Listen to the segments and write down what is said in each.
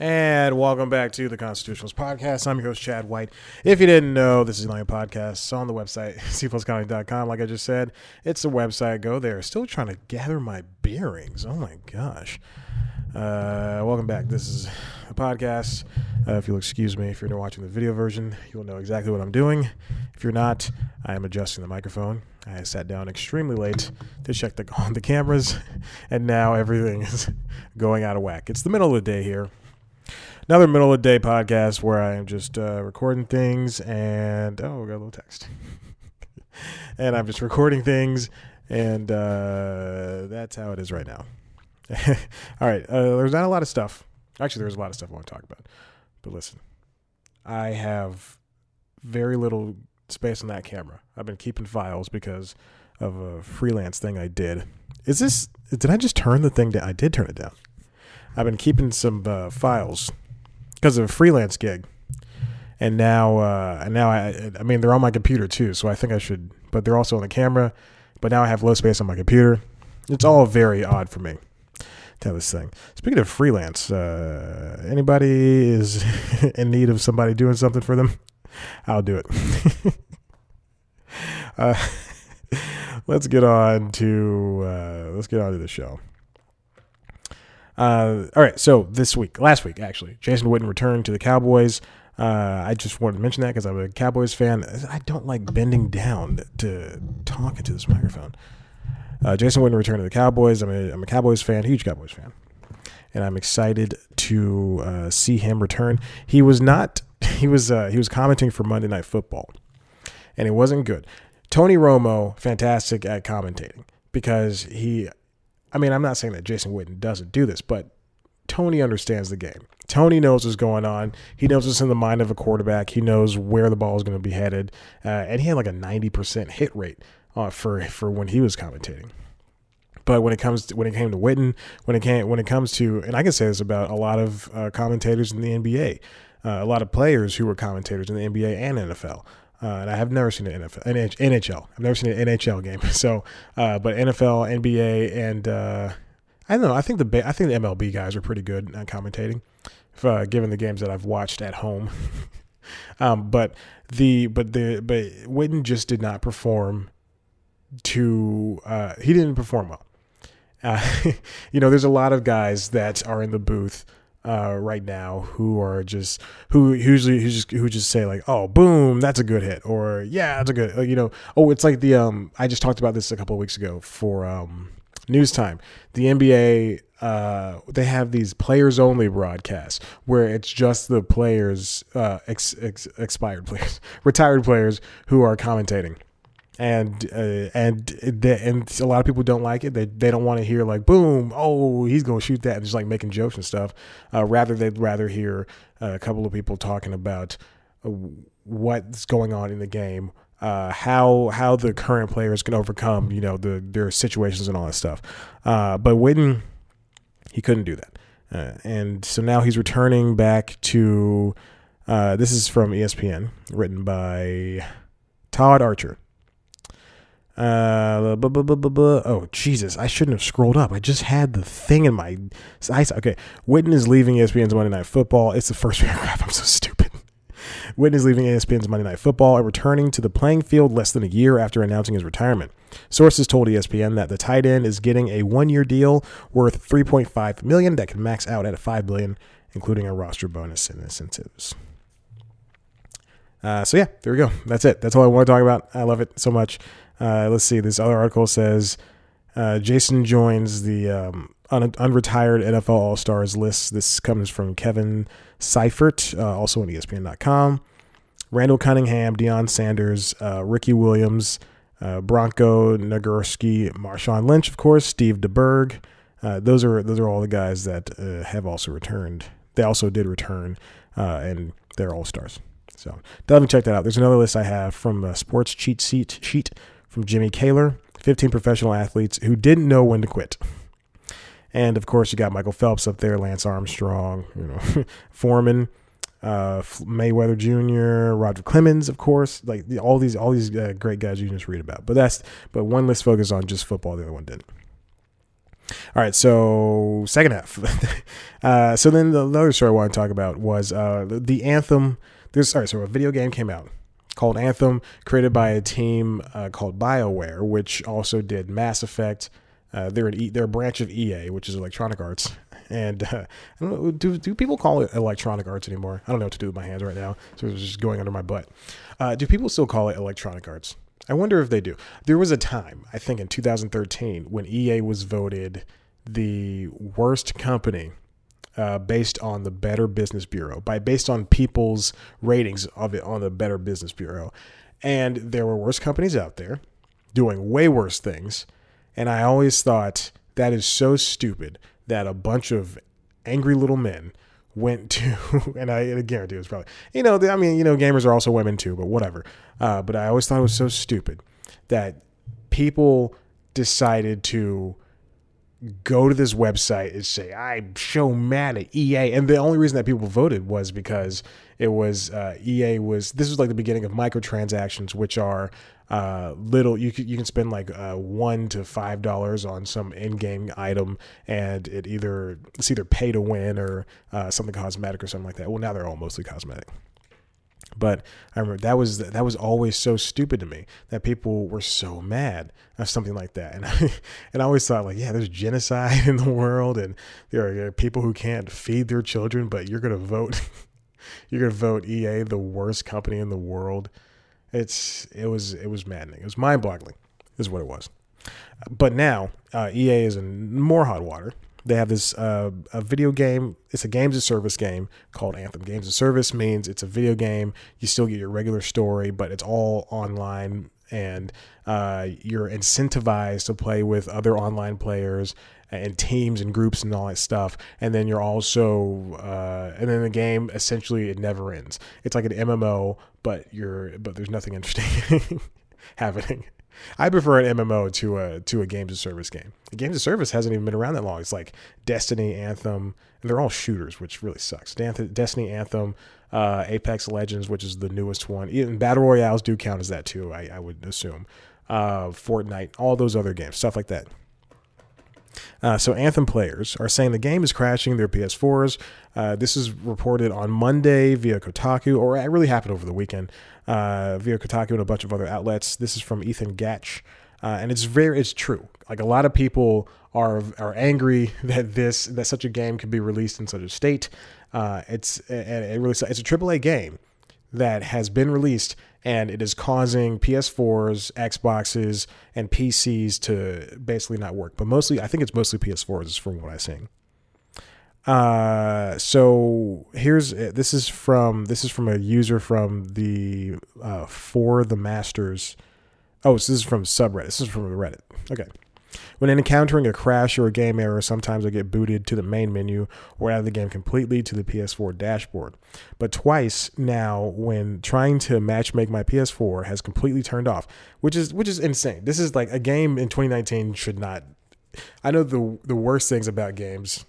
And welcome back to the Constitutionalist Podcast. I'm your host, Chad White. If you didn't know, this is a podcast. It's on the website, cpluscounty.com. Like I just said, it's the website. Go there. Still trying to gather my bearings. Oh, my gosh. Welcome back. This is a podcast. If you'll excuse me, if you're not watching the video version, you'll know exactly what I'm doing. If you're not, I am adjusting the microphone. I sat down extremely late to check on the cameras, and now everything is going out of whack. It's the middle of the day here. Another middle of the day podcast where I am just recording things and, we got a little text. And I'm just recording things, and that's how it is right now. All right, there's not a lot of stuff. Actually, there's a lot of stuff I want to talk about. But listen, I have very little space on that camera. I've been keeping files because of a freelance thing I did. Did I just turn the thing down? I did turn it down. I've been keeping some files because of a freelance gig, and now I mean they're on my computer too, so I think I should. But they're also on the camera. But now I have low space on my computer. It's all very odd for me to have this thing. Speaking of freelance, anybody is in need of somebody doing something for them, I'll do it. Let's get on to the show. All right, so last week actually, Jason Witten returned to the Cowboys. I just wanted to mention that because I'm a Cowboys fan. I don't like bending down to talk into this microphone. Jason Witten returned to the Cowboys. I'm a Cowboys fan, huge Cowboys fan, and I'm excited to see him return. He was commenting for Monday Night Football, and it wasn't good. Tony Romo, fantastic at commentating because I'm not saying that Jason Witten doesn't do this, but Tony understands the game. Tony knows what's going on. He knows what's in the mind of a quarterback. He knows where the ball is going to be headed. And he had like a 90% hit rate for when he was commentating. But when it came to Witten, when it comes to, and I can say this about a lot of commentators in the NBA, a lot of players who were commentators in the NBA and NFL. And I have never seen an NHL. I've never seen an NHL game. So, but NFL, NBA, and I don't know. I think the MLB guys are pretty good at commentating, given the games that I've watched at home. But Witten just did not perform. He didn't perform well. There's a lot of guys that are in the booth right now who just say like, oh, boom, that's a good hit, or yeah, that's a good, it's like I just talked about this a couple of weeks ago for News Time. The NBA, they have these players only broadcasts where it's just the players, expired players, retired players who are commentating. And a lot of people don't like it. They don't want to hear like, boom, oh, he's going to shoot that, and just like making jokes and stuff. They'd rather hear a couple of people talking about what's going on in the game, how the current players can overcome, their situations and all that stuff. But Witten, he couldn't do that. And so now he's returning back to, this is from ESPN, written by Todd Archer. Oh, Jesus, I shouldn't have scrolled up. I just had the thing in my eyes. Okay, Witten is leaving ESPN's Monday Night Football. It's the first paragraph. I'm so stupid. Witten is leaving ESPN's Monday Night Football and returning to the playing field less than a year after announcing his retirement. Sources told ESPN that the tight end is getting a one-year deal worth $3.5 million that can max out at $5 billion, including a roster bonus and incentives. So yeah, there we go. That's it. That's all I want to talk about. I love it so much. Let's see. This other article says Jason joins the unretired NFL All-Stars list. This comes from Kevin Seifert, also on ESPN.com. Randall Cunningham, Deion Sanders, Ricky Williams, Bronco Nagurski, Marshawn Lynch, of course, Steve DeBerg. Those are all the guys that have also returned. They also did return, and they're All-Stars. So definitely check that out. There's another list I have from Sports Cheat Sheet from Jimmy Kaler, 15 professional athletes who didn't know when to quit. And of course, you got Michael Phelps up there, Lance Armstrong, Foreman, Mayweather Jr., Roger Clemens, of course, like all these great guys you just read about. But one list focused on just football, the other one didn't. All right, so second half. So then the other story I want to talk about was the Anthem. So a video game came out called Anthem, created by a team called BioWare, which also did Mass Effect. They're a branch of EA, which is Electronic Arts. And I don't know, do people call it Electronic Arts anymore? I don't know what to do with my hands right now, so it's just going under my butt. Do people still call it Electronic Arts? I wonder if they do. There was a time, I think in 2013, when EA was voted the worst company based on the Better Business Bureau, based on people's ratings of it on the Better Business Bureau. And there were worse companies out there doing way worse things. And I always thought that is so stupid that a bunch of angry little men went to, and I guarantee it was probably, gamers are also women too, but whatever. But I always thought it was so stupid that people decided to go to this website and say, I'm so mad at EA. And the only reason that people voted was because it was this was like the beginning of microtransactions, which are you can spend like $1 to $5 on some in-game item, and it's either pay to win or something cosmetic or something like that. Well, now they're all mostly cosmetic. But I remember that was always so stupid to me that people were so mad at something like that. And I always thought, like, yeah, there's genocide in the world, and there are people who can't feed their children, but you're gonna vote EA the worst company in the world. It was maddening. It was mind-boggling, is what it was. But now EA is in more hot water. They have this a video game. It's a games of service game called Anthem. Games of service means it's a video game. You still get your regular story, but it's all online, and you're incentivized to play with other online players and teams and groups and all that stuff. And then you're also and then the game essentially it never ends. It's like an MMO, but there's nothing interesting happening. I prefer an MMO to a games of service game. The games of service hasn't even been around that long. It's like Destiny, Anthem, and they're all shooters, which really sucks. Destiny, Anthem, Apex Legends, which is the newest one. Even Battle Royales do count as that too, I would assume. Fortnite, all those other games, stuff like that. So Anthem players are saying the game is crashing their PS4s. This is reported on Monday via Kotaku, or it really happened over the weekend via Kotaku and a bunch of other outlets. This is from Ethan Gatch, and it's true. Like, a lot of people are angry that such a game could be released in such a state. It's a AAA game that has been released, and it is causing PS4s, Xboxes, and PCs to basically not work. But I think it's mostly PS4s from what I'm seeing. So this is from a user from the For the Masters. Oh, so this is from subreddit. This is from Reddit. Okay. When encountering a crash or a game error, sometimes I get booted to the main menu or out of the game completely to the PS4 dashboard. But twice now, when trying to matchmake my PS4 has completely turned off, which is insane. This is like a game in 2019 should not. I know the worst things about games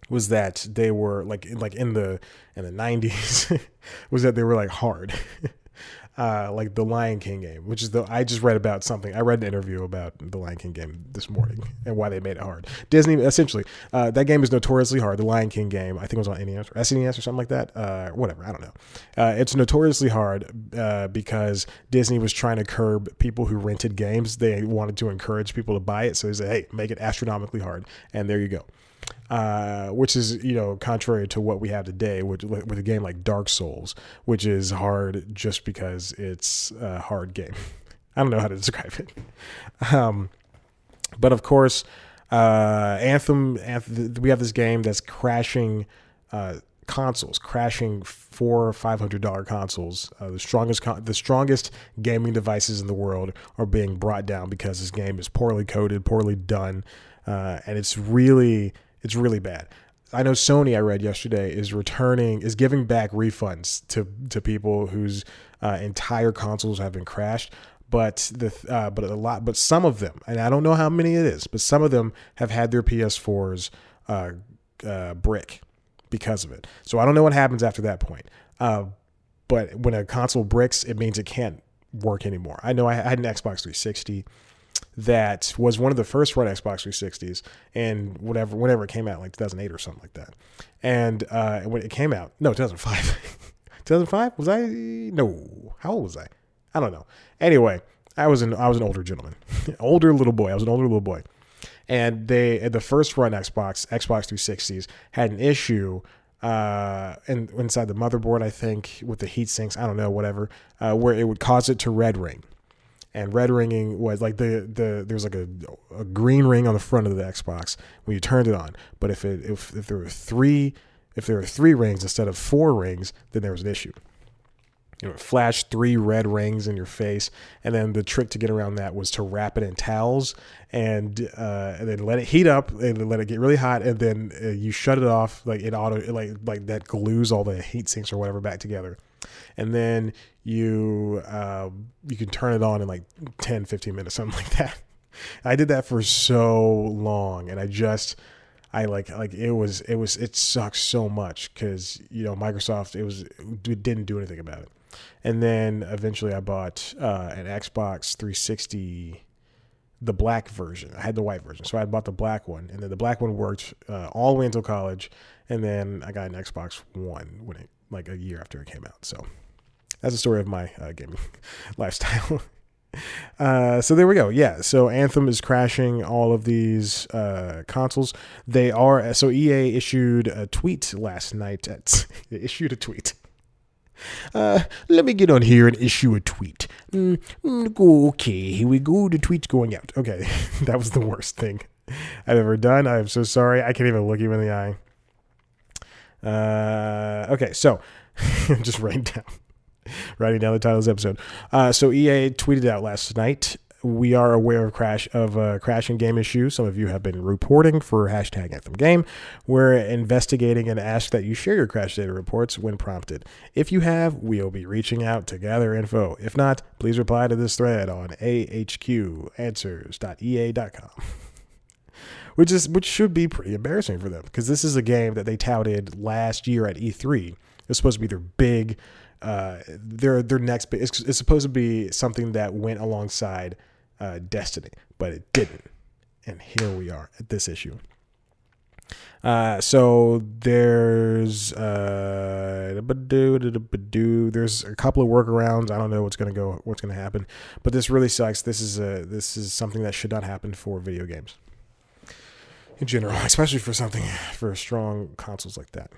was that they were like in the 90s was that they were like hard. Like the Lion King game, which is I just read about something. I read an interview about the Lion King game this morning and why they made it hard. Disney, essentially, that game is notoriously hard. The Lion King game, I think it was on NES or SNES or something like that. Whatever, I don't know. It's notoriously hard because Disney was trying to curb people who rented games. They wanted to encourage people to buy it. So they said, hey, make it astronomically hard. And there you go. Which is, contrary to what we have today with a game like Dark Souls, which is hard just because it's a hard game. I don't know how to describe it. But of course, Anthem, we have this game that's crashing consoles, crashing $400 or $500 consoles. The strongest gaming devices in the world are being brought down because this game is poorly coded, poorly done, and it's really bad. I know Sony, I read yesterday, is giving back refunds to people whose entire consoles have been crashed. But some of them, and I don't know how many it is, but some of them have had their PS4s brick because of it. So I don't know what happens after that point. But when a console bricks, it means it can't work anymore. I know I had an Xbox 360. that was one of the first run Xbox 360s, and whenever it came out, like 2008 or something like that. And when it came out, no, 2005. 2005? Was I? No. How old was I? I don't know. Anyway, I was an older gentleman, older little boy. I was an older little boy, and the first run Xbox 360s had an issue and inside the motherboard, I think, with the heat sinks. I don't know, whatever, where it would cause it to red ring. And red ringing was like there's like a green ring on the front of the Xbox when you turned it on. But if there were three rings instead of 4 rings, then there was an issue. It flashed 3 red rings in your face, and then the trick to get around that was to wrap it in towels and then let it heat up and let it get really hot, and then you shut it off like like that glues all the heat sinks or whatever back together. And then you can turn it on in like 10, 15 minutes, something like that. I did that for so long, and it sucks so much because, Microsoft, it didn't do anything about it. And then eventually I bought an Xbox 360, the black version. I had the white version, so I bought the black one, and then the black one worked all the way until college, and then I got an Xbox One when like a year after it came out. So that's the story of my gaming lifestyle. So there we go. Yeah. So Anthem is crashing all of these consoles. So EA issued a tweet last night. They issued a tweet. Let me get on here and issue a tweet. Okay, here we go. The tweet's going out. Okay, that was the worst thing I've ever done. I'm so sorry. I can't even look you in the eye. Okay, so I'm just writing down the title of this episode. So EA tweeted out last night, we are aware of crashing game issues some of you have been reporting for #AnthemGame. We're investigating and ask that you share your crash data reports when prompted. If you have, we'll be reaching out to gather info. If not, please reply to this thread on ahqanswers.ea.com. Which should be pretty embarrassing for them, because this is a game that they touted last year at E3. It's supposed to be their big, their next big. It's supposed to be something that went alongside Destiny, but it didn't. And here we are at this issue. So there's there's a couple of workarounds. I don't know what's gonna happen, but this really sucks. This is something that should not happen for video games in general, especially for strong consoles like that.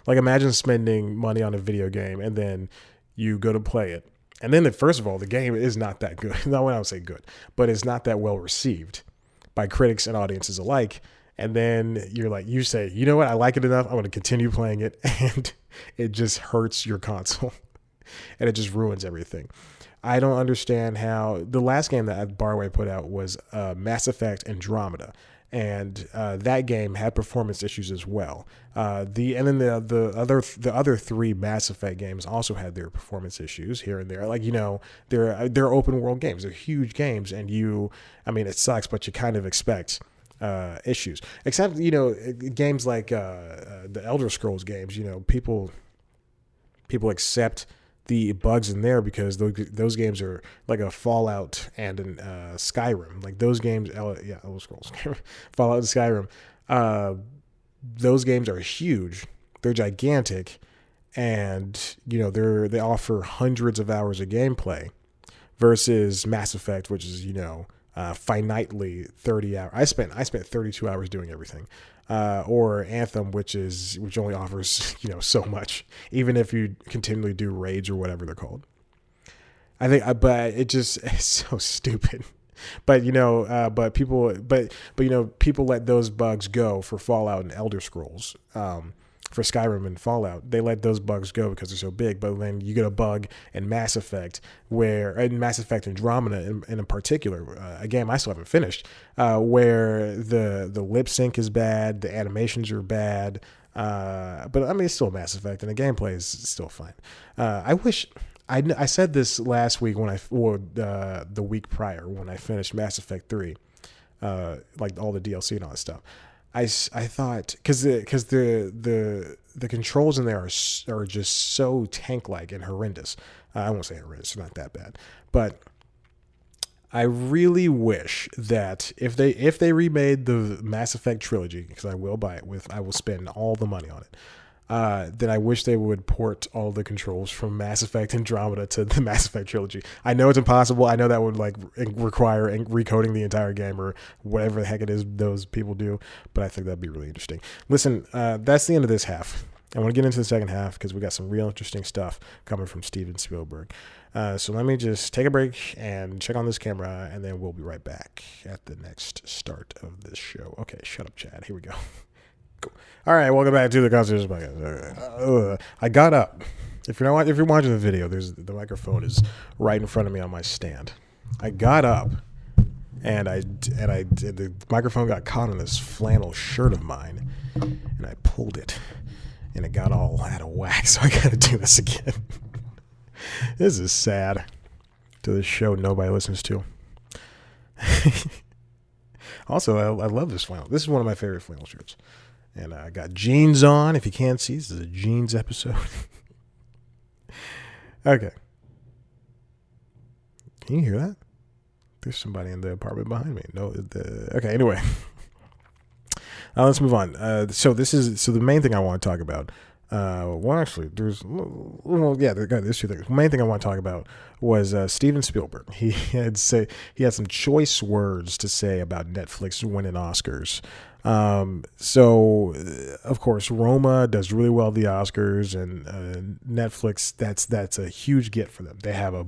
Like, imagine spending money on a video game and then you go to play it, and then first of all, the game is not that good. No, I don't say good, but it's not that well received by critics and audiences alike. And then you say, you know what, I like it enough, I'm going to continue playing it, and it just hurts your console, and it just ruins everything. I don't understand how the last game that BioWare put out was Mass Effect Andromeda. And that game had performance issues as well. The other 3 Mass Effect games also had their performance issues here and there. Like, they're open world games, they're huge games, and it sucks, but you kind of expect issues. Except games like the Elder Scrolls games. People accept the bugs in there because those games are like a Fallout and an Skyrim. Like those games, Elder Scrolls, Fallout and Skyrim. Those games are huge. They're gigantic, and they offer hundreds of hours of gameplay. Versus Mass Effect, which is finitely 30 hours. I spent 32 hours doing everything. Or Anthem, which only offers so much, even if you continually do raids or whatever they're called. I think, but it's so stupid. But people let those bugs go for Fallout and Elder Scrolls. For Skyrim and Fallout, they let those bugs go because they're so big. But then you get a bug in Mass Effect, Mass Effect Andromeda in particular, a game I still haven't finished, where the lip sync is bad, the animations are bad, but it's still Mass Effect, and the gameplay is still fine. I said this last week the week prior when I finished Mass Effect 3, like all the DLC and all that stuff. I thought because the controls in there are just so tank-like and horrendous. I won't say horrendous, not that bad, but I really wish that if they remade the Mass Effect trilogy, because I will buy it I will spend all the money on it. Then I wish they would port all the controls from Mass Effect Andromeda to the Mass Effect trilogy. I know it's impossible. I know that would require recoding the entire game or whatever the heck it is those people do. But I think that'd be really interesting. Listen, that's the end of this half. I want to get into the second half because we got some real interesting stuff coming from Steven Spielberg. So let me just take a break and check on this camera, and then we'll be right back at the next start of this show. Okay, shut up, Chad. Here we go. Cool. All right, welcome back to the Constitution Podcast. I got up. If you're watching the video, the microphone is right in front of me on my stand. I got up, and the microphone got caught in this flannel shirt of mine, and I pulled it. And it got all out of whack, so I got to do this again. This is sad. To this show nobody listens to. Also, I love this flannel. This is one of my favorite flannel shirts. And I got jeans on. If you can't see, this is a jeans episode. Okay. Can you hear that? There's somebody in the apartment behind me. No. Okay, anyway. Let's move on. So the main thing I want to talk about. There's two things. The main thing I want to talk about was Steven Spielberg. He had some choice words to say about Netflix winning Oscars. So of course Roma does really well at the Oscars, and Netflix that's a huge get for them. They have a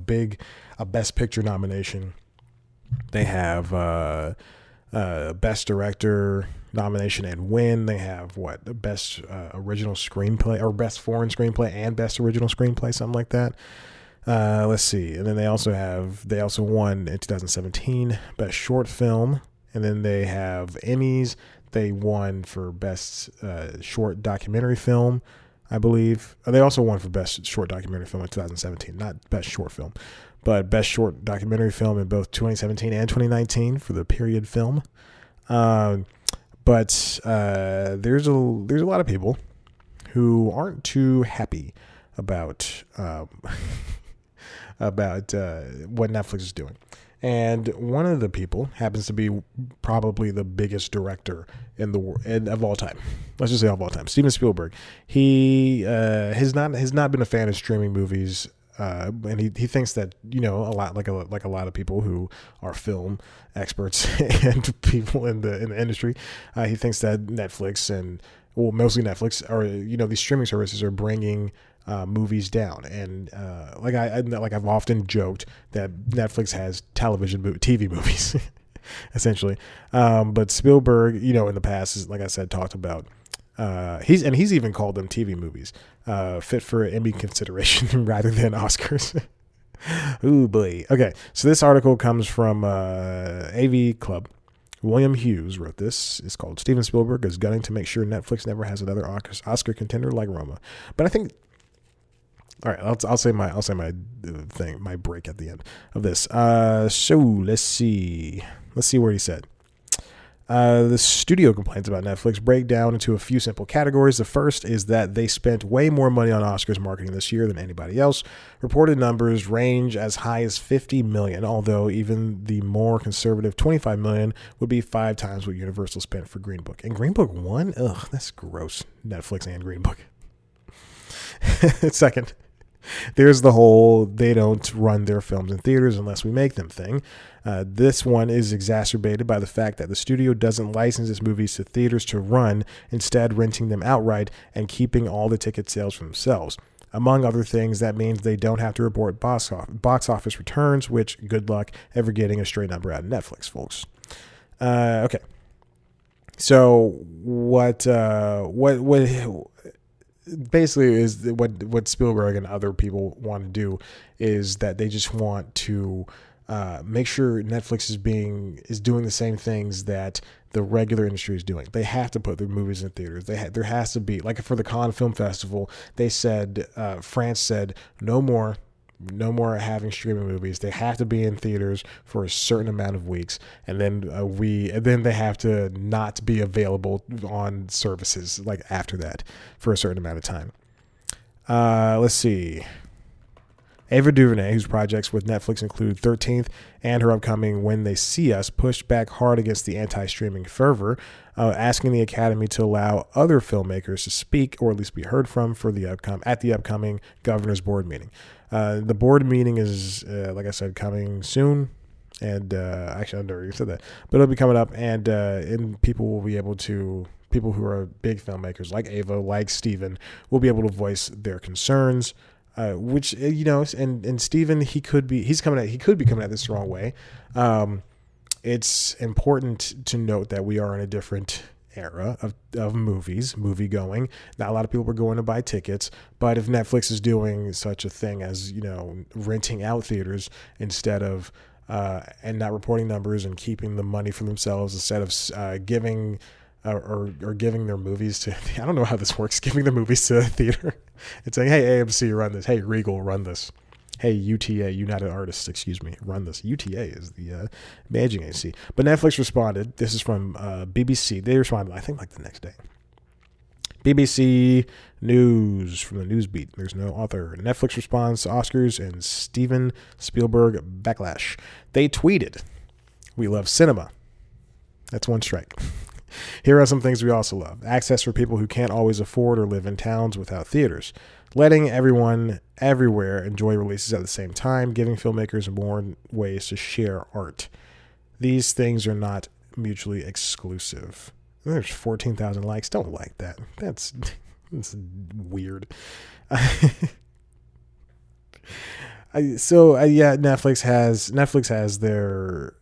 Best Picture nomination. They have Best Director nomination and win. They have Best Original Screenplay or Best Foreign Screenplay and Best Original Screenplay, something like that. Let's see. And then they also won in 2017 Best Short Film, and then they have Emmys. They won for Best Short Documentary Film, I believe. They also won for Best Short Documentary Film in 2017, not Best Short Film, but Best Short Documentary Film in both 2017 and 2019 for the period film. But there's a lot of people who aren't too happy about what Netflix is doing. And one of the people happens to be probably the biggest director in the world of all time. Let's just say of all time, Steven Spielberg. He has not been a fan of streaming movies. And he thinks that, a lot like a lot of people who are film experts and people in the industry, he thinks that Netflix mostly Netflix these streaming services are bringing movies down. And I've often joked that Netflix has TV movies essentially. But Spielberg, in the past, like I said, talked about. He's even called them TV movies, fit for Emmy consideration rather than Oscars. Ooh boy. Okay, so this article comes from AV Club. William Hughes wrote this. It's called "Steven Spielberg is gunning to make sure Netflix never has another Oscar contender like Roma." But I think, all right, I'll say my thing, my break at the end of this. So let's see what he said. The studio complaints about Netflix break down into a few simple categories. The first is that they spent way more money on Oscars marketing this year than anybody else. Reported numbers range as high as $50 million, although even the more conservative $25 million would be 5 times what Universal spent for Green Book. And Green Book won? Ugh, that's gross. Netflix and Green Book. Second, there's the whole they don't run their films in theaters unless we make them thing. This one is exacerbated by the fact that the studio doesn't license its movies to theaters to run, instead renting them outright and keeping all the ticket sales for themselves. Among other things, that means they don't have to report box office returns, which good luck ever getting a straight number out of Netflix, folks. Okay. So what basically is what Spielberg and other people want to do is that they just want to make sure Netflix is doing the same things that the regular industry is doing. They have to put their movies in theaters. There has to be, like for the Cannes Film Festival, they said France said no more having streaming movies. They have to be in theaters for a certain amount of weeks, and then they have to not be available on services like after that for a certain amount of time. Let's see. Ava DuVernay, whose projects with Netflix include 13th and her upcoming When They See Us, pushed back hard against the anti-streaming fervor, asking the Academy to allow other filmmakers to speak or at least be heard from at the upcoming Governor's Board meeting. The board meeting is, like I said, coming soon. And actually, I already said that, but it'll be coming up, and people will be able to. People who are big filmmakers like Ava, like Steven, will be able to voice their concerns. Which and Steven, he could be coming at this the wrong way. It's important to note that we are in a different era of movie going. Not a lot of people are going to buy tickets, but if Netflix is doing such a thing as renting out theaters instead of and not reporting numbers and keeping the money for themselves instead of giving or giving their movies to, I don't know how this works, giving the movies to a theater and saying, hey, AMC, run this. Hey, Regal, run this. Hey, UTA, United Artists, run this. UTA is the managing agency. But Netflix responded. This is from BBC. They responded, I think, like the next day. BBC News from the Newsbeat. There's no author. Netflix responds to Oscars and Steven Spielberg backlash. They tweeted, "We love cinema." That's one strike. Here are some things we also love. Access for people who can't always afford or live in towns without theaters. Letting everyone everywhere enjoy releases at the same time. Giving filmmakers more ways to share art. These things are not mutually exclusive. There's 14,000 likes. Don't like that. That's weird. Netflix has their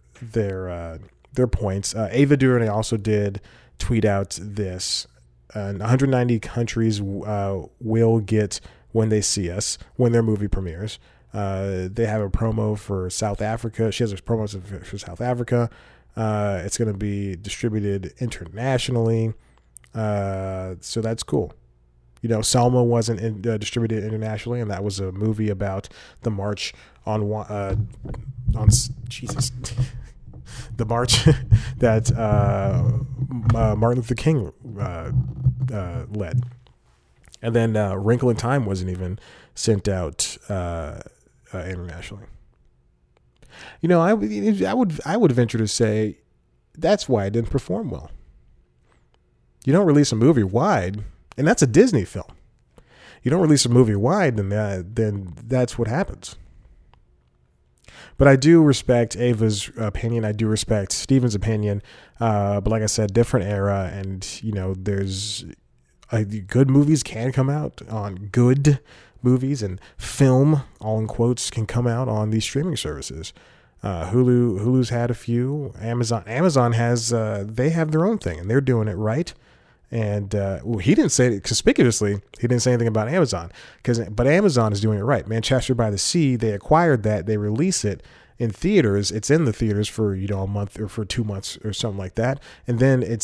points. Ava DuVernay also did tweet out this. 190 countries will get When They See Us when their movie premieres. They have a promo for South Africa. She has a promo for South Africa. It's going to be distributed internationally. So that's cool. Selma wasn't distributed internationally, and that was a movie about the march on Jesus. The march that Martin Luther King led. And then Wrinkle in Time wasn't even sent out internationally. I would venture to say that's why it didn't perform well. You don't release a movie wide, and that's a Disney film. You don't release a movie wide, then that's what happens. But I do respect Ava's opinion. I do respect Steven's opinion. But like I said, different era, and there's good movies can come out on good movies, and film, all in quotes, can come out on these streaming services. Hulu's had a few. Amazon has they have their own thing, and they're doing it right. And he didn't say it conspicuously. He didn't say anything about Amazon, but Amazon is doing it right. Manchester by the Sea, they acquired that. They release it in theaters. It's in the theaters for a month or for 2 months or something like that. And then it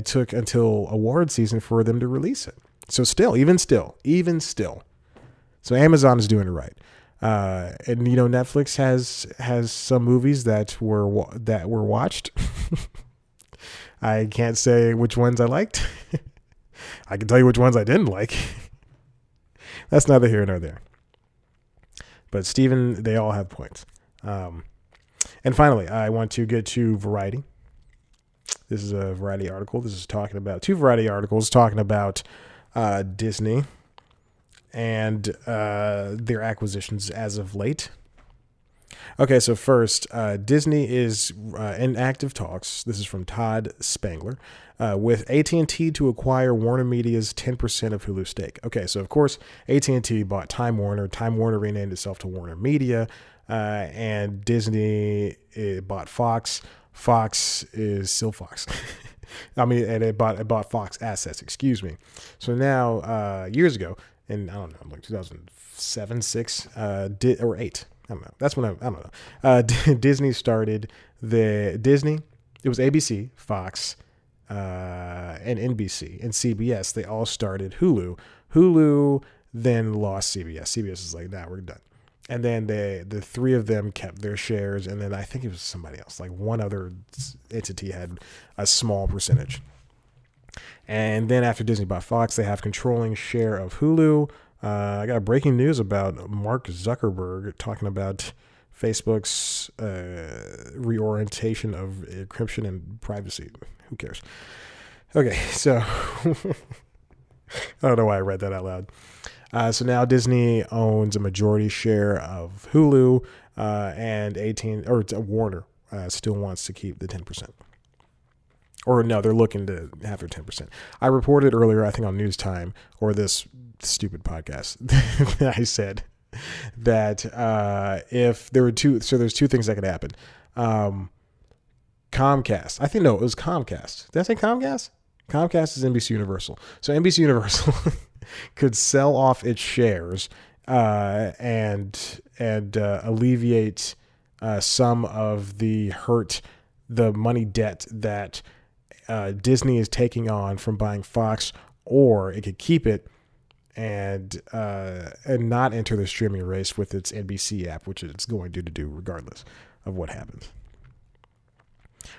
took until award season for them to release it. So even still. So Amazon is doing it right. And Netflix has some movies that were watched. I can't say which ones I liked. I can tell you which ones I didn't like. That's neither here nor there. But Steven, they all have points. And finally, I want to get to Variety. This is a Variety article. This is talking about two Variety articles talking about Disney and their acquisitions as of late. Okay, so first, Disney is in active talks. This is from Todd Spangler with AT&T to acquire Warner Media's 10% of Hulu stake. Okay, so of course, AT&T bought Time Warner. Time Warner renamed itself to Warner Media, and Disney bought Fox. Fox is still Fox. And it bought Fox assets. Excuse me. So now, years ago, and I don't know, like 2007, 6, or 8. I don't know. That's when I don't know. Disney started Disney. It was ABC, Fox, and NBC and CBS. They all started Hulu. Hulu then lost CBS. CBS is like, nah, we're done. And then the three of them kept their shares. And then I think it was somebody else, like one other entity had a small percentage. And then after Disney bought Fox, they have controlling share of Hulu. I got breaking news about Mark Zuckerberg talking about Facebook's reorientation of encryption and privacy. Who cares? Okay, so I don't know why I read that out loud. So now Disney owns a majority share of Hulu, and Warner still wants to keep the 10%. Or no, they're looking to have their 10%. I reported earlier, I think on News Time, or this stupid podcast, I said that if there were there's two things that could happen. Comcast. It was Comcast. Did I say Comcast? Comcast is NBC Universal. So NBC Universal could sell off its shares and alleviate some of the money debt that Disney is taking on from buying Fox, or it could keep it and not enter the streaming race with its NBC app, which it's going to do regardless of what happens.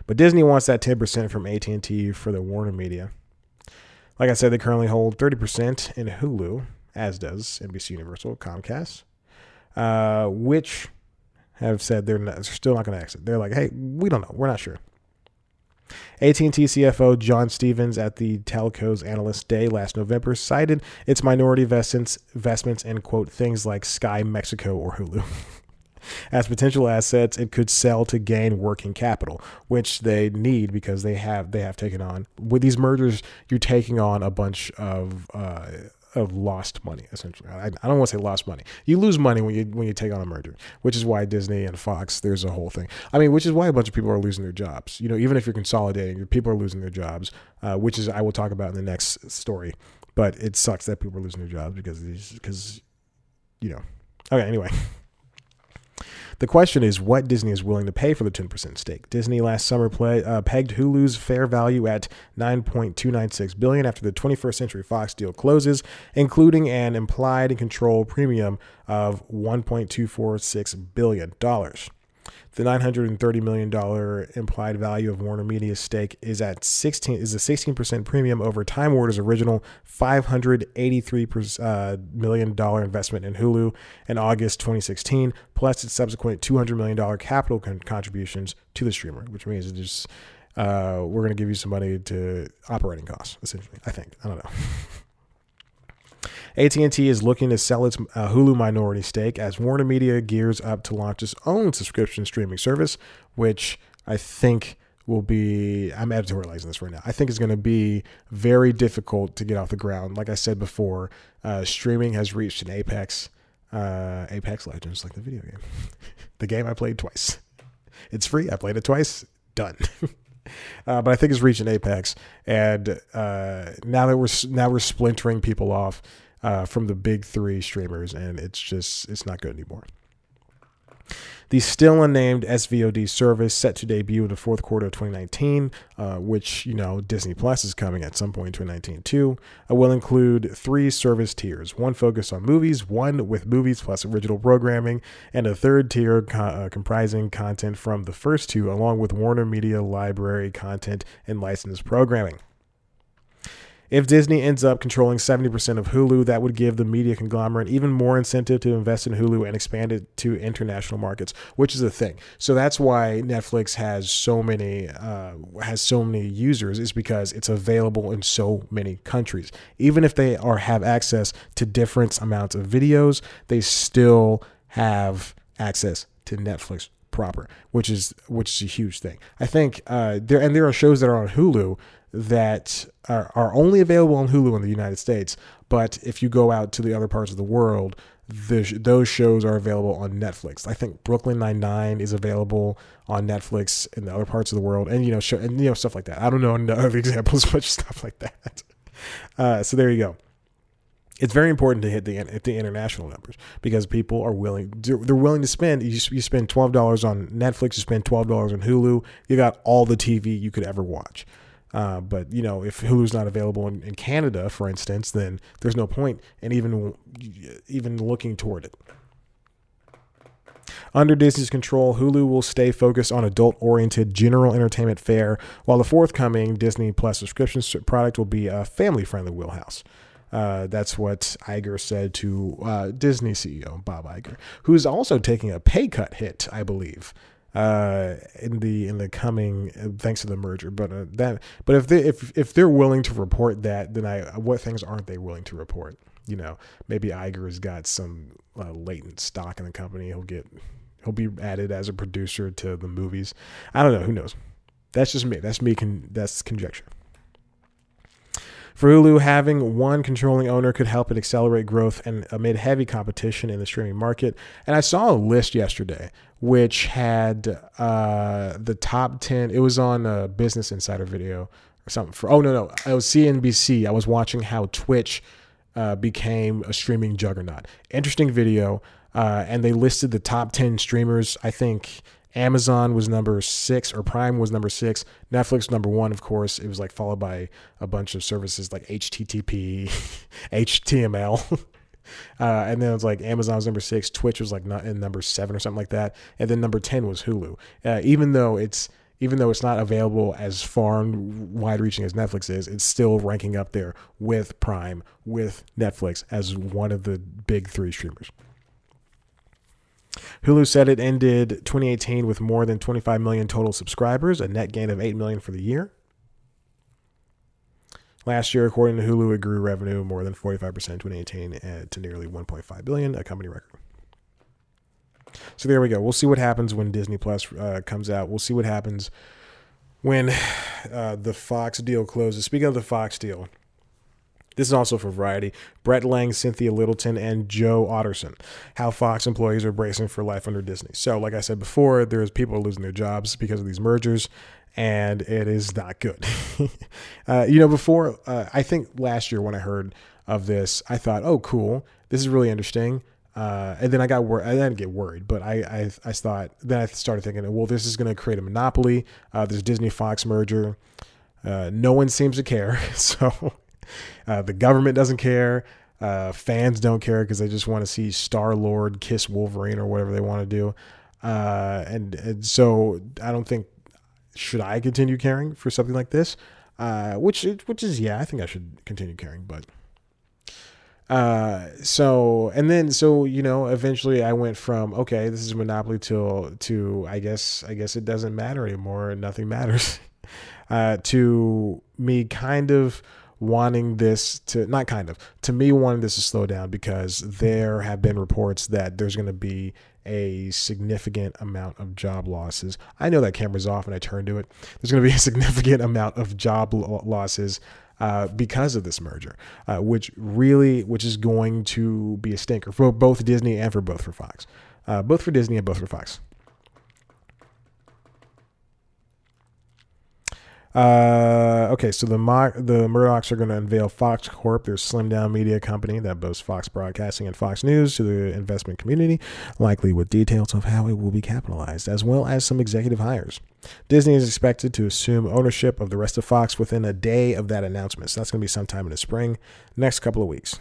But Disney wants that 10% from AT&T for the Warner Media. Like I said, they currently hold 30% in Hulu, as does NBC Universal, Comcast, which have said they're still not going to exit. They're like, hey, we don't know. We're not sure. AT&T CFO John Stevens at the telco's Analyst Day last November cited its minority investments in, quote, things like Sky Mexico or Hulu as potential assets it could sell to gain working capital, which they need because they have taken on, with these mergers, you're taking on a bunch of lost money, essentially. I don't want to say lost money. You lose money when you take on a merger, which is why Disney and Fox, there's a whole thing. Which is why a bunch of people are losing their jobs. Even if you're consolidating, people are losing their jobs, which is I will talk about in the next story. But it sucks that people are losing their jobs because. Okay, anyway. The question is what Disney is willing to pay for the 10% stake. Disney last summer pegged Hulu's fair value at $9.296 billion after the 21st Century Fox deal closes, including an implied control premium of $1.246 billion. The $930 million implied value of Warner Media's stake is a 16% premium over Time Warner's original $583 million investment in Hulu in August 2016, plus its subsequent $200 million capital contributions to the streamer, which means it's just we're going to give you some money to operating costs, essentially. I think. I don't know. AT&T is looking to sell its Hulu minority stake as Warner Media gears up to launch its own subscription streaming service, which I think will be, I'm editorializing this right now, I think it's going to be very difficult to get off the ground. Like I said before, streaming has reached an apex. Apex Legends, like the video game. The game I played twice. It's free. I played it twice. Done. But I think it's reaching apex, and now we're splintering people off from the big three streamers, and it's not good anymore. The still unnamed SVOD service set to debut in the fourth quarter of 2019, which, Disney Plus is coming at some point in 2019 too, will include 3 service tiers, one focused on movies, one with movies plus original programming, and a third tier comprising content from the first 2, along with Warner Media library content and licensed programming. If Disney ends up controlling 70% of Hulu, that would give the media conglomerate even more incentive to invest in Hulu and expand it to international markets, which is a thing. So that's why Netflix has so many users, is because it's available in so many countries. Even if they have access to different amounts of videos, they still have access to Netflix proper, which is a huge thing. I think there are shows that are on Hulu that are only available on Hulu in the United States, but if you go out to the other parts of the world, those shows are available on Netflix. I think Brooklyn Nine-Nine is available on Netflix in the other parts of the world, and stuff like that. I don't know other examples, but stuff like that. So there you go. It's very important to hit the international numbers because people are willing to spend. You spend $12 on Netflix, you spend $12 on Hulu. You got all the TV you could ever watch. But if Hulu's not available in Canada, for instance, then there's no point in even looking toward it. Under Disney's control, Hulu will stay focused on adult-oriented general entertainment fare, while the forthcoming Disney Plus subscription product will be a family-friendly wheelhouse. That's what Iger said to Disney CEO Bob Iger, who's also taking a pay cut hit, I believe, in the coming thanks to the merger. But if they're willing to report that, then what things aren't they willing to report? Maybe Iger has got some latent stock in the company. He'll be added as a producer to the movies. I don't know. Who knows? That's just me. That's conjecture. For Hulu, having one controlling owner could help it accelerate growth and amid heavy competition in the streaming market. And I saw a list yesterday which had the top 10. It was on a Business Insider video or something. It was CNBC. I was watching how Twitch became a streaming juggernaut. Interesting video. And they listed the top 10 streamers. I think Amazon was number 6, or Prime was number 6. Netflix number 1, of course. It was followed by a bunch of services like HTTP, HTML. And then it was Amazon was number 6. Twitch was in number 7 or something like that. And then number 10 was Hulu. Even though it's not available as far and wide-reaching as Netflix is, it's still ranking up there with Prime, with Netflix as one of the big 3 streamers. Hulu said it ended 2018 with more than 25 million total subscribers, a net gain of 8 million for the year. Last year, according to Hulu, it grew revenue more than 45% in 2018 to nearly 1.5 billion, a company record. So there we go. We'll see what happens when Disney Plus comes out. We'll see what happens when the Fox deal closes. Speaking of the Fox deal, this is also for Variety. Brett Lang, Cynthia Littleton, and Joe Otterson. How Fox employees are bracing for life under Disney. So, like I said before, there's people losing their jobs because of these mergers, and it is not good. Before, I think last year when I heard of this, I thought, oh, cool. This is really interesting. And then I got worried. I didn't get worried, but I thought, then I started thinking, well, this is going to create a monopoly. This Disney-Fox merger. No one seems to care. So the government doesn't care. Fans don't care because they just want to see Star-Lord kiss Wolverine or whatever they want to do. And so I don't think, should I continue caring for something like this? Which is, yeah, I think I should continue caring, but eventually I went from, okay, this is a monopoly to I guess it doesn't matter anymore and nothing matters. To me kind of wanting this to slow down, because there have been reports that there's going to be a significant amount of job losses. I know that camera's off and I turned to it. There's going to be a significant amount of job losses because of this merger, which is going to be a stinker for both Disney and for Fox. Both for Disney and both for Fox. Okay, so the Murdochs are going to unveil Fox Corp, their slimmed down media company that boasts Fox Broadcasting and Fox News, to the investment community, likely with details of how it will be capitalized, as well as some executive hires. Disney is expected to assume ownership of the rest of Fox within a day of that announcement. So that's going to be sometime in the spring, next couple of weeks.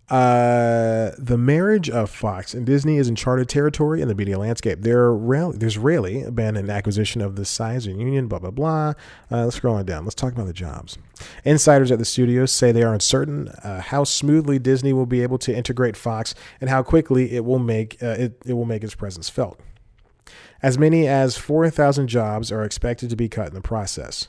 The marriage of Fox and Disney is uncharted territory in the media landscape. There's rarely been an acquisition of this size or union, blah, blah, blah. Let's scroll on down. Let's talk about the jobs. Insiders at the studios say they are uncertain how smoothly Disney will be able to integrate Fox and how quickly it will make its presence felt. As many as 4,000 jobs are expected to be cut in the process.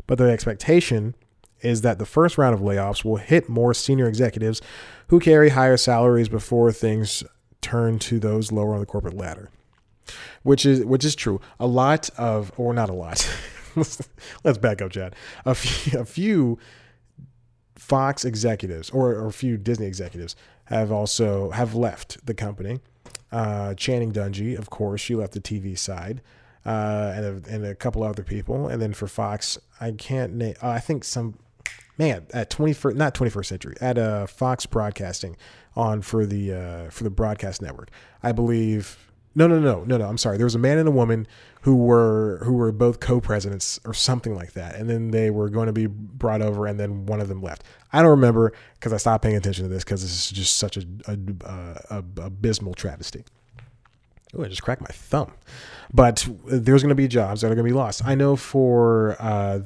But the expectation is that the first round of layoffs will hit more senior executives who carry higher salaries before things turn to those lower on the corporate ladder, which is true. A lot of, or not a lot. Let's back up, Chad. A few Fox executives or a few Disney executives have left the company. Channing Dungey, of course, she left the TV side, and a couple other people. And then for Fox, I can't name. I think some. Man, at 21st century, at Fox Broadcasting for the broadcast network, I believe. No. I'm sorry. There was a man and a woman who were both co-presidents or something like that, and then they were going to be brought over, and then one of them left. I don't remember because I stopped paying attention to this because this is just such a abysmal travesty. Oh, I just cracked my thumb. But there's going to be jobs that are going to be lost. I know for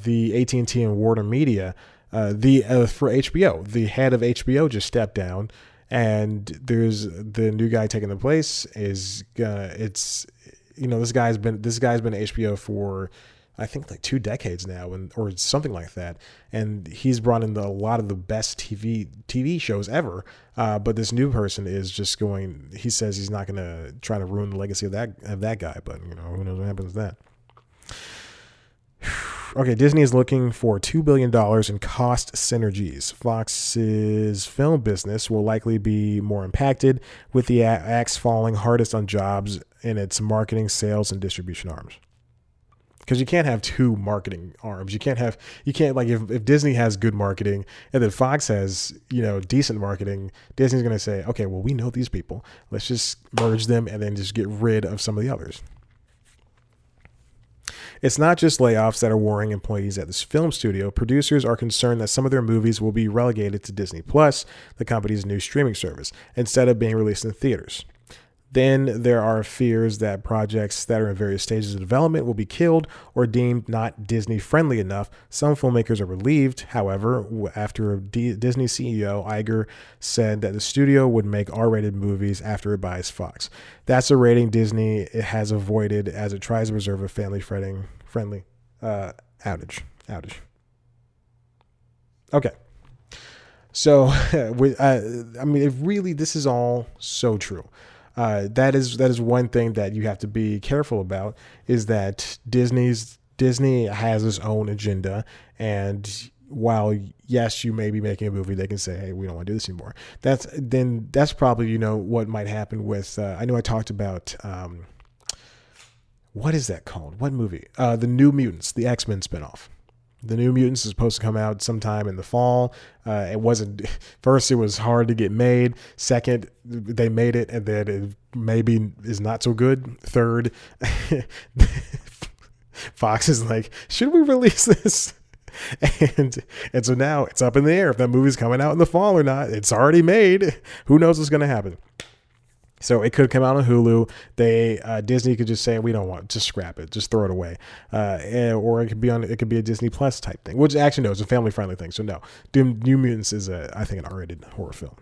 the AT&T and Warner Media. For HBO, the head of HBO just stepped down, and there's the new guy taking the place is this guy's been at HBO for I think like 2 decades now, or something like that, and he's brought in a lot of the best TV shows ever. But this new person is just going. He says he's not going to try to ruin the legacy of that guy, but who knows what happens with that. Okay, Disney is looking for $2 billion in cost synergies. Fox's film business will likely be more impacted, with the axe falling hardest on jobs in its marketing, sales, and distribution arms. Because you can't have 2 marketing arms. You can't like if Disney has good marketing and then Fox has, decent marketing, Disney's going to say, okay, well, we know these people. Let's just merge them and then just get rid of some of the others. It's not just layoffs that are worrying employees at this film studio. Producers are concerned that some of their movies will be relegated to Disney Plus, the company's new streaming service, instead of being released in theaters. Then there are fears that projects that are in various stages of development will be killed or deemed not Disney-friendly enough. Some filmmakers are relieved, however, after Disney CEO Iger said that the studio would make R-rated movies after it buys Fox. That's a rating Disney has avoided as it tries to preserve a family-friendly outage. Okay. So, this is all so true. That is one thing that you have to be careful about, is that Disney has its own agenda, and while yes, you may be making a movie, they can say, hey, we don't want to do this anymore. That's probably what might happen with. I know I talked about what is that called? What movie? The New Mutants, the X-Men spinoff. The New Mutants is supposed to come out sometime in the fall. It was hard to get made. Second, they made it, and then it maybe is not so good. Third, Fox is like, should we release this? And so now it's up in the air if that movie's coming out in the fall or not. It's already made. Who knows what's going to happen? So it could come out on Hulu. Disney could just say, we don't want it, just scrap it, just throw it away, or it could be a Disney Plus type thing, which actually no, it's a family friendly thing. So no, New Mutants is I think an R-rated horror film.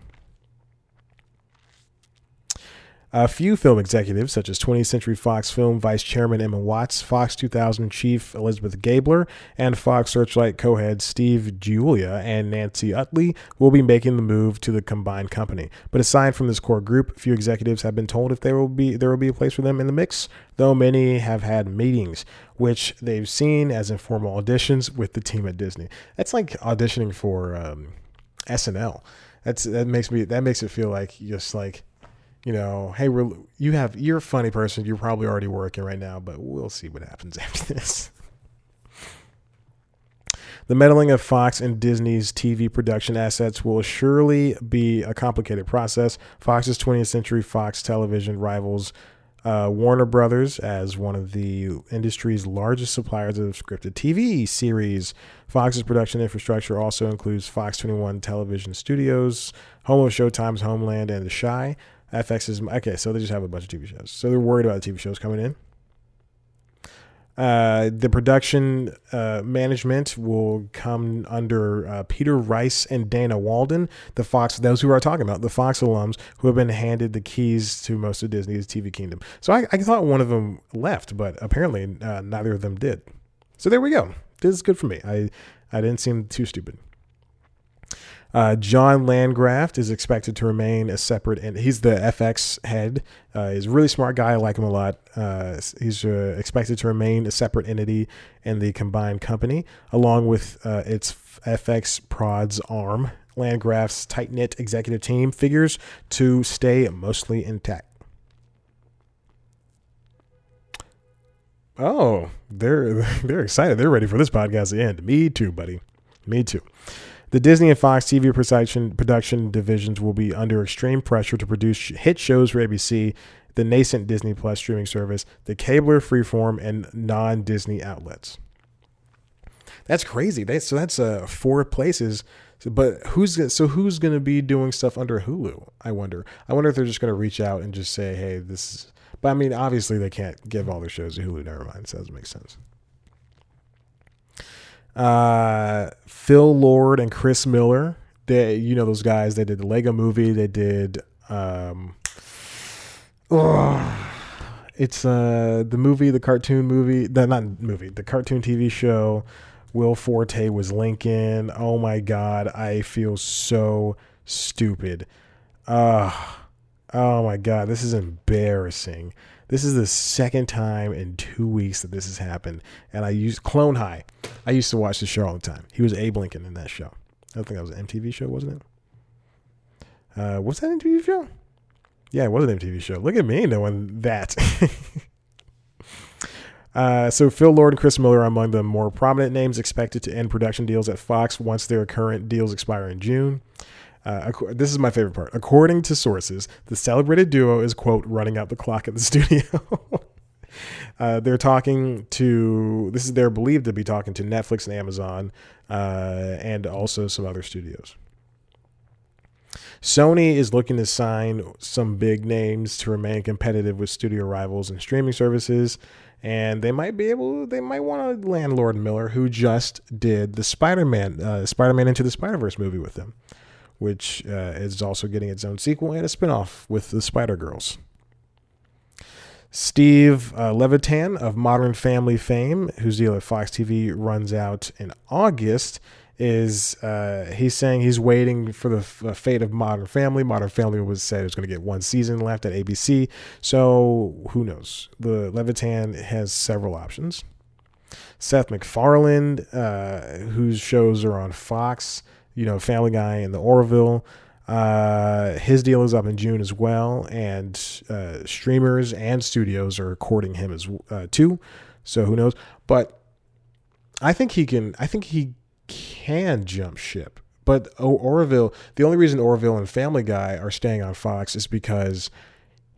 A few film executives, such as 20th Century Fox Film Vice Chairman Emma Watts, Fox 2000 Chief Elizabeth Gabler, and Fox Searchlight co-heads Steve Giulia and Nancy Utley, will be making the move to the combined company. But aside from this core group, few executives have been told if there will be a place for them in the mix, though many have had meetings, which they've seen as informal auditions with the team at Disney. That's like auditioning for SNL. That makes it feel like just like, hey, you're a funny person. You're probably already working right now, but we'll see what happens after this. The meddling of Fox and Disney's TV production assets will surely be a complicated process. Fox's 20th Century Fox Television rivals Warner Brothers as one of the industry's largest suppliers of scripted TV series. Fox's production infrastructure also includes Fox 21 Television Studios, home of Showtime's Homeland and The Chi. FX is okay, so they just have a bunch of TV shows. So they're worried about the TV shows coming in. The production management will come under Peter Rice and Dana Walden, those who are talking about, the Fox alums who have been handed the keys to most of Disney's TV kingdom. So I thought one of them left, but apparently neither of them did. So there we go. This is good for me. I didn't seem too stupid. John Landgraf is expected to remain a separate, and he's the FX head. He's a really smart guy. I like him a lot. He's expected to remain a separate entity in the combined company, along with its FX Prods arm. Landgraf's tight-knit executive team figures to stay mostly intact. Oh, they're excited. They're ready for this podcast to end. Me too, buddy. Me too. The Disney and Fox TV production divisions will be under extreme pressure to produce hit shows for ABC, the nascent Disney Plus streaming service, the Cabler, Freeform, and non-Disney outlets. That's crazy. So that's 4 places. But who's going to be doing stuff under Hulu? I wonder if they're just going to reach out and just say, hey, this is. But I mean, obviously they can't give all their shows to Hulu. Never mind. So that doesn't make sense. Phil Lord and Chris Miller. Those guys. They did the Lego Movie. They did. It's the movie, the cartoon movie. Not movie. The cartoon TV show. Will Forte was Lincoln. Oh my God, I feel so stupid. Oh my God, this is embarrassing. This is the second time in 2 weeks that this has happened. And I used Clone High. I used to watch the show all the time. He was Abe Lincoln in that show. I think that was an MTV show, wasn't it? Was that an MTV show? Yeah, it was an MTV show. Look at me knowing that. So Phil Lord and Chris Miller are among the more prominent names expected to end production deals at Fox once their current deals expire in June. This is my favorite part. According to sources, the celebrated duo is, quote, running out the clock at the studio. They're believed to be talking to Netflix and Amazon, and also some other studios. Sony is looking to sign some big names to remain competitive with studio rivals and streaming services. And they might want to land Lord Miller, who just did the Spider-Man Into the Spider-Verse movie with them, which is also getting its own sequel and a spinoff with the Spider-Girls. Steve Levitan of Modern Family fame, whose deal at Fox TV runs out in August, he's saying he's waiting for the fate of Modern Family. Modern Family was said it was going to get one season left at ABC, so who knows? The Levitan has several options. Seth MacFarlane, whose shows are on Fox, Family Guy and The Orville, his deal is up in June as well, and streamers and studios are courting him as too. So who knows? But I think he can jump ship. But Orville, the only reason Orville and Family Guy are staying on Fox is because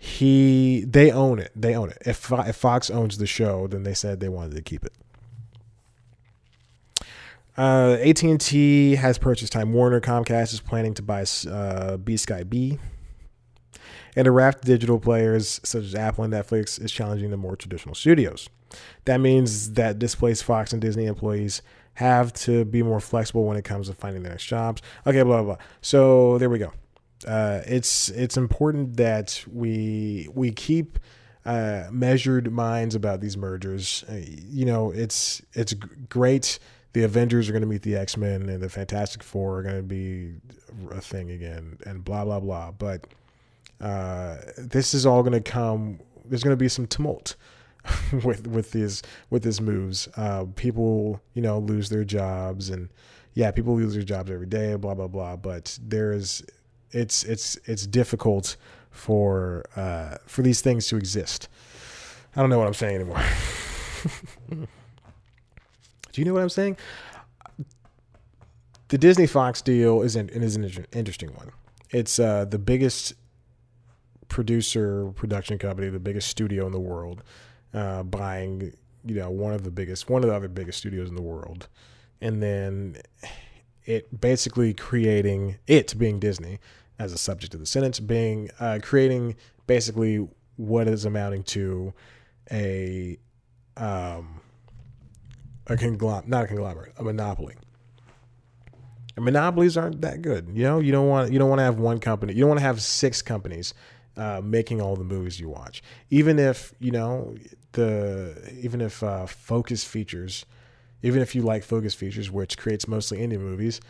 they own it. They own it. If Fox owns the show, then they said they wanted to keep it. AT&T has purchased Time Warner. Comcast is planning to buy B-Sky B. And a raft of digital players such as Apple and Netflix is challenging the more traditional studios. That means that displaced Fox and Disney employees have to be more flexible when it comes to finding their next jobs. Okay, blah, blah, blah. So there we go. It's important that we keep measured minds about these mergers. It's great. The Avengers are going to meet the X-Men, and the Fantastic Four are going to be a thing again, and blah, blah, blah. But this is all going to come. There's going to be some tumult with these moves. People, lose their jobs, and people lose their jobs every day, blah, blah, blah. But it's difficult for these things to exist. I don't know what I'm saying anymore. Do you know what I'm saying? The Disney Fox deal is an interesting one. It's the biggest production company, the biggest studio in the world, buying one of the other biggest studios in the world, and then it basically creating it being Disney as a subject of the sentence, being creating basically what is amounting to a monopoly. And monopolies aren't that good. You don't want to have one company. You don't want to have six companies making all the movies you watch. Even if Focus Features, even if you like Focus Features, which creates mostly indie movies,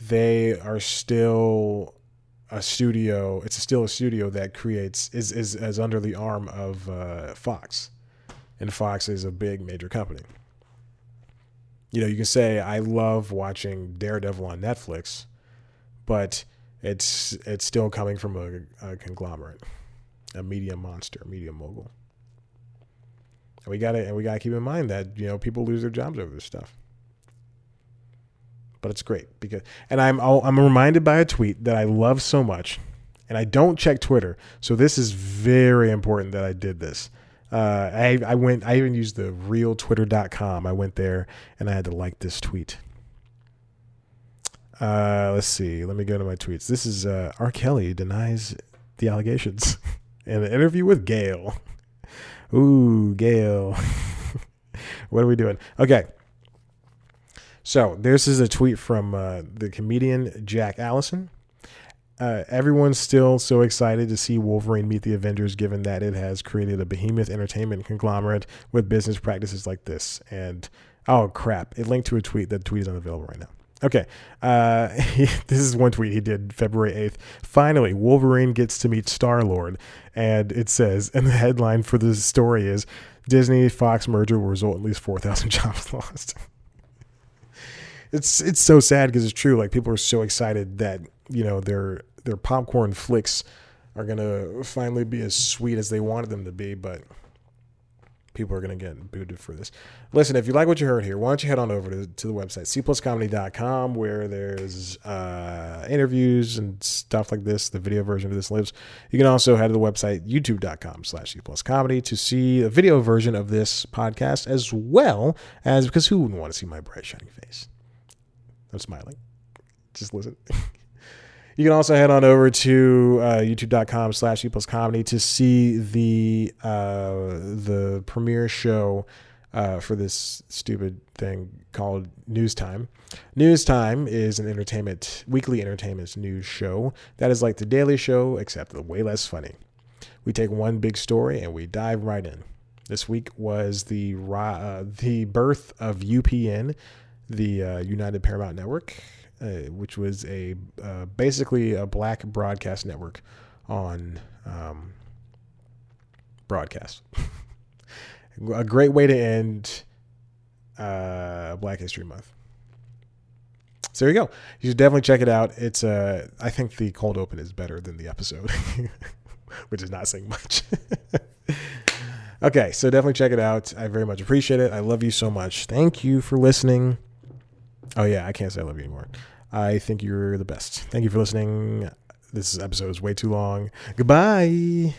they are still a studio. It's still a studio that is under the arm of Fox, and Fox is a big major company. You can say I love watching Daredevil on Netflix, but it's still coming from a conglomerate, a media monster, a media mogul. And we gotta keep in mind that people lose their jobs over this stuff. But it's great and I'm reminded by a tweet that I love so much, and I don't check Twitter, so this is very important that I did this. I even used the realtwitter.com. I went there and I had to like this tweet. Let's see. Let me go to my tweets. This is R. Kelly denies the allegations in an interview with Gail. Ooh, Gail. What are we doing? Okay. So this is a tweet from the comedian Jack Allison. Everyone's still so excited to see Wolverine meet the Avengers, given that it has created a behemoth entertainment conglomerate with business practices like this. And oh crap, it linked to a tweet. That tweet is unavailable right now. Okay, this is one tweet he did February 8th. Finally, Wolverine gets to meet Star-Lord. And it says, and the headline for the story is, Disney-Fox merger will result in at least 4,000 jobs lost. It's so sad because it's true. Like, people are so excited that, you know, their popcorn flicks are going to finally be as sweet as they wanted them to be, but people are going to get booted for this. Listen, if you like what you heard here, why don't you head on over to the website, cpluscomedy.com, where there's interviews and stuff like this. The video version of this lives. You can also head to the website, youtube.com/cpluscomedy, to see a video version of this podcast, as well as, because who wouldn't want to see my bright, shining face? I'm smiling. Just listen. You can also head on over to youtube.com/cpluscomedy to see the premiere show for this stupid thing called News Time. News Time is an weekly entertainment news show that is like The Daily Show, except way less funny. We take one big story and we dive right in. This week was the birth of UPN, the United Paramount Network, which was basically a black broadcast network on broadcast. A great way to end Black History Month. So there you go. You should definitely check it out. It's I think the cold open is better than the episode, which is not saying much. Okay, so definitely check it out. I very much appreciate it. I love you so much. Thank you for listening. Oh yeah, I can't say I love you anymore. I think you're the best. Thank you for listening. This episode is way too long. Goodbye.